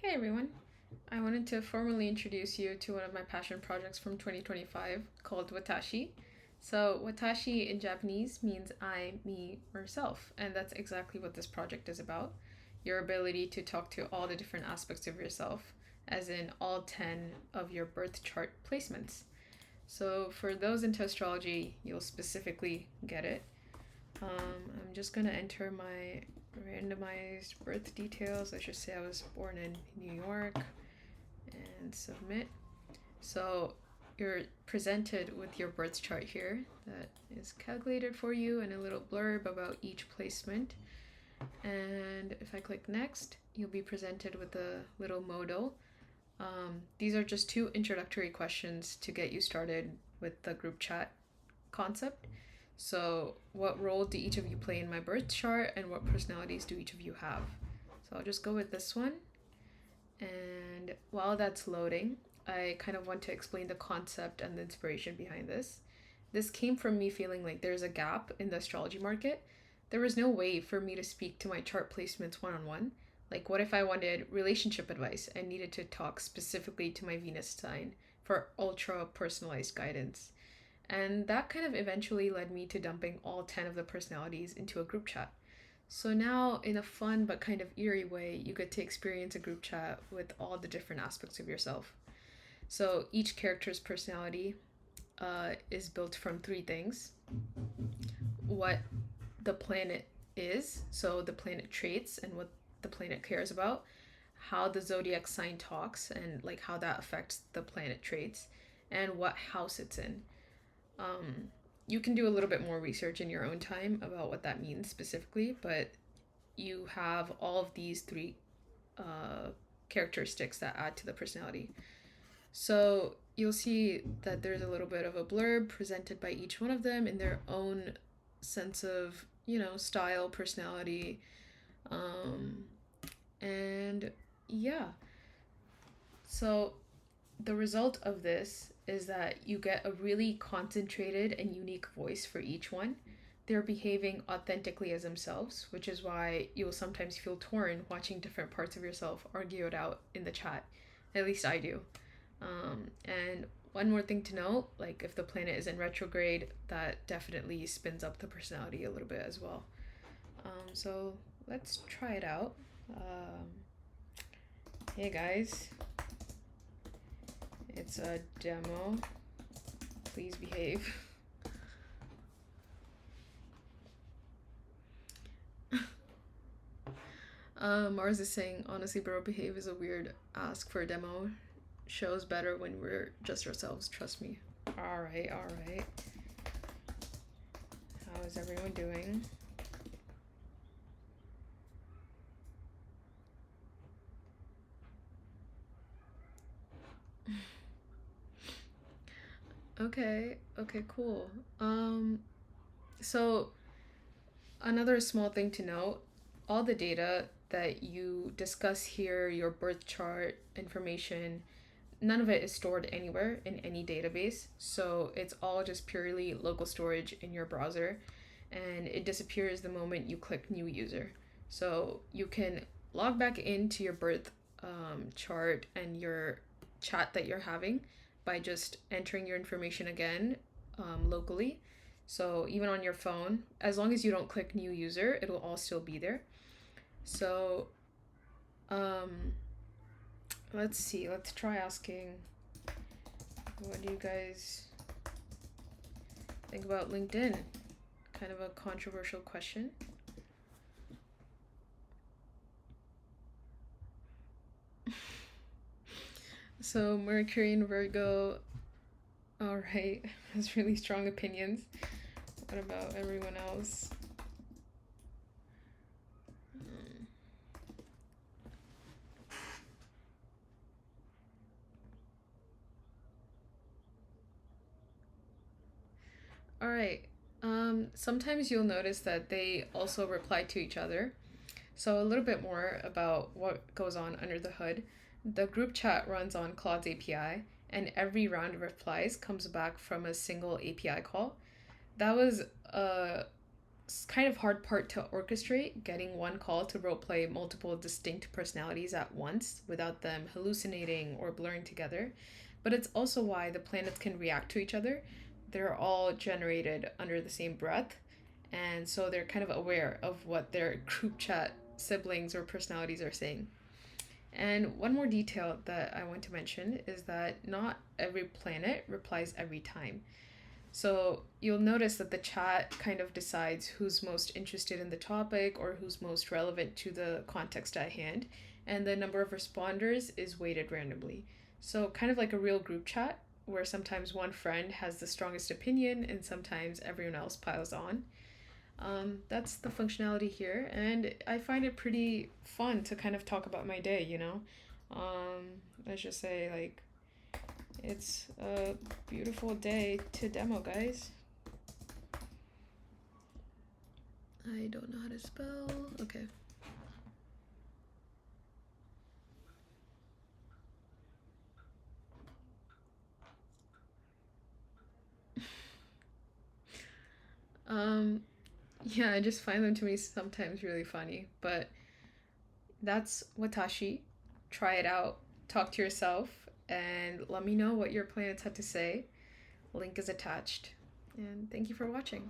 Hey everyone! I wanted to formally introduce you to one of my passion projects from 2025 called Watashi. So, Watashi in Japanese means I, me, or self, and that's exactly what this project is about. Your ability to talk to all the different aspects of yourself, as in all 10 of your birth chart placements. So, for those into astrology, you'll specifically get it. I'm just gonna enter my randomized birth details. Let's just say I was born in New York and submit. So you're presented with your birth chart here that is calculated for you and a little blurb about each placement. And if I click next, you'll be presented with a little modal. These are just two introductory questions to get you started with the group chat concept. So, what role do each of you play in my birth chart, and what personalities do each of you have? So, I'll just go with this one. And while that's loading, I kind of want to explain the concept and the inspiration behind this. This came from me feeling like there's a gap in the astrology market. There was no way for me to speak to my chart placements one on one. Like, what if I wanted relationship advice and needed to talk specifically to my Venus sign for ultra personalized guidance? And that kind of eventually led me to dumping all 10 of the personalities into a group chat. So now, in a fun but kind of eerie way, you get to experience a group chat with all the different aspects of yourself. So each character's personality is built from three things: what the planet is, so the planet traits and what the planet cares about, how the zodiac sign talks and like how that affects the planet traits, and what house it's in. Um, you can do a little bit more research in your own time about what that means specifically, but you have all of these three uh, characteristics that add to the personality. So you'll see that there's a little bit of a blurb presented by each one of them in their own sense of, style, personality, um, and yeah. So the result of this is that you get a really concentrated and unique voice for each one. They're behaving authentically as themselves, which is why you'll sometimes feel torn watching different parts of yourself argue it out in the chat. At least I do. And one more thing to note, like if the planet is in retrograde, that definitely spins up the personality a little bit as well. So let's try it out. Hey guys, it's a demo. Please behave. Mars is saying, honestly, bro, behave is a weird ask for a demo. Shows better when we're just ourselves, trust me. Alright, alright. How is everyone doing? Okay, cool. So another small thing to note, all the data that you discuss here, your birth chart information, none of it is stored anywhere in any database. So it's all just purely local storage in your browser, and it disappears the moment you click new user. So you can log back into your birth chart and your chat that you're having by just entering your information again locally. So even on your phone, as long as you don't click new user, it'll all still be there. So um, let's see. Let's try asking, what do you guys think about LinkedIn? Kind of a controversial question. So Mercury and Virgo, all right, has really strong opinions. What about everyone else? All right. Sometimes you'll notice that they also reply to each other. So a little bit more about what goes on under the hood. The group chat runs on Claude's API, and every round of replies comes back from a single API call. That was kind of hard part to orchestrate, getting one call to roleplay multiple distinct personalities at once without them hallucinating or blurring together. But it's also why the planets can react to each other. They're all generated under the same breath, and so they're kind of aware of what their group chat siblings or personalities are saying. And one more detail that I want to mention is that not every planet replies every time. So you'll notice that the chat kind of decides who's most interested in the topic or who's most relevant to the context at hand, and the number of responders is weighted randomly. So, kind of like a real group chat, where sometimes one friend has the strongest opinion and sometimes everyone else piles on. That's the functionality here, and I find it pretty fun to kind of talk about my day, you know? Let's just say, like, it's a beautiful day to demo, guys. I don't know how to spell. Okay. Um, yeah, I just find them to be sometimes really funny, but that's Watashi. Try it out, talk to yourself, and let me know what your planets had to say. Link is attached. And thank you for watching.